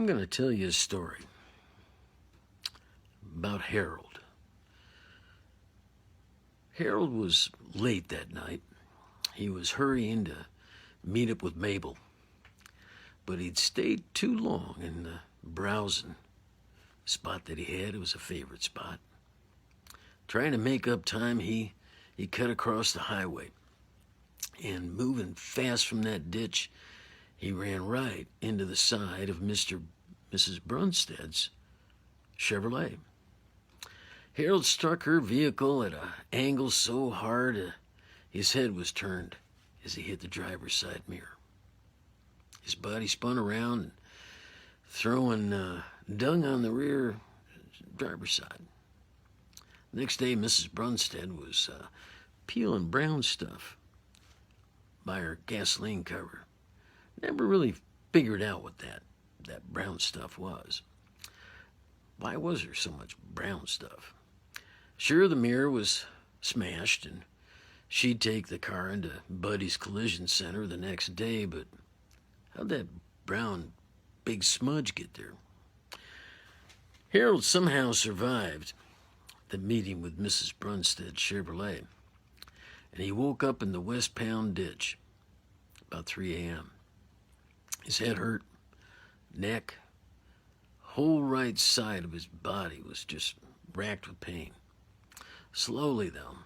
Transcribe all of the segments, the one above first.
I'm going to tell you a story about Harold. Harold was late that night. He was hurrying to meet up with Mabel, but he'd stayed too long in the browsing spot that he had. It was a favorite spot. Trying to make up time, he cut across the highway, and moving fast from that ditch, he ran right into the side of Mr. Mrs. Brunsted's Chevrolet. Harold struck her vehicle at an angle so hard his head was turned as he hit the driver's side mirror. His body spun around and throwing dung on the rear driver's side. Next day, Mrs. Brunsted was peeling brown stuff by her gasoline cover. Never really figured out what that brown stuff was. Why was there so much brown stuff? Sure, the mirror was smashed, and she'd take the car into Buddy's collision center the next day, but how'd that brown big smudge get there? Harold somehow survived the meeting with Mrs. Brunsted's Chevrolet, and he woke up in the West Pound ditch about 3 a.m. His head hurt, neck, whole right side of his body was just racked with pain. Slowly, though,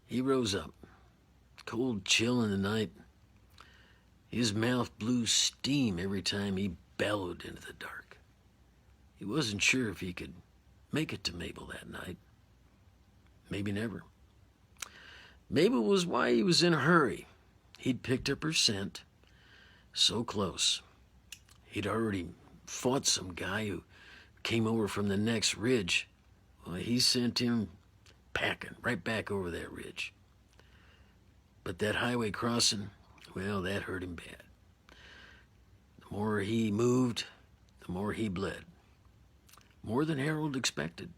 he rose up, cold chill in the night. His mouth blew steam every time he bellowed into the dark. He wasn't sure if he could make it to Mabel that night. Maybe never. Mabel was why he was in a hurry. He'd picked up her scent, so close. He'd already fought some guy who came over from the next ridge. Well, he sent him packing right back over that ridge. But that highway crossing, well, that hurt him bad. The more he moved, the more he bled. More than Harold expected.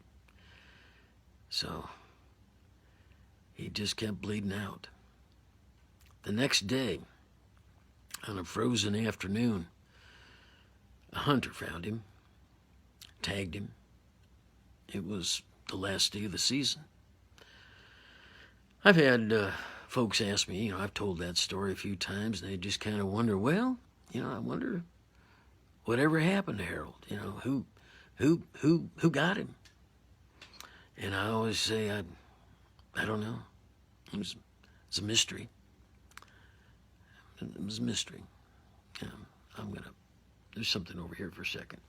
So he just kept bleeding out. The next day, on a frozen afternoon, a hunter found him, tagged him. It was the last day of the season. I've had folks ask me, I've told that story a few times, and they just kind of wonder, well, I wonder whatever happened to Harold. Who got him? And I always say, I don't know. It's a mystery. It was a mystery. There's something over here for a second.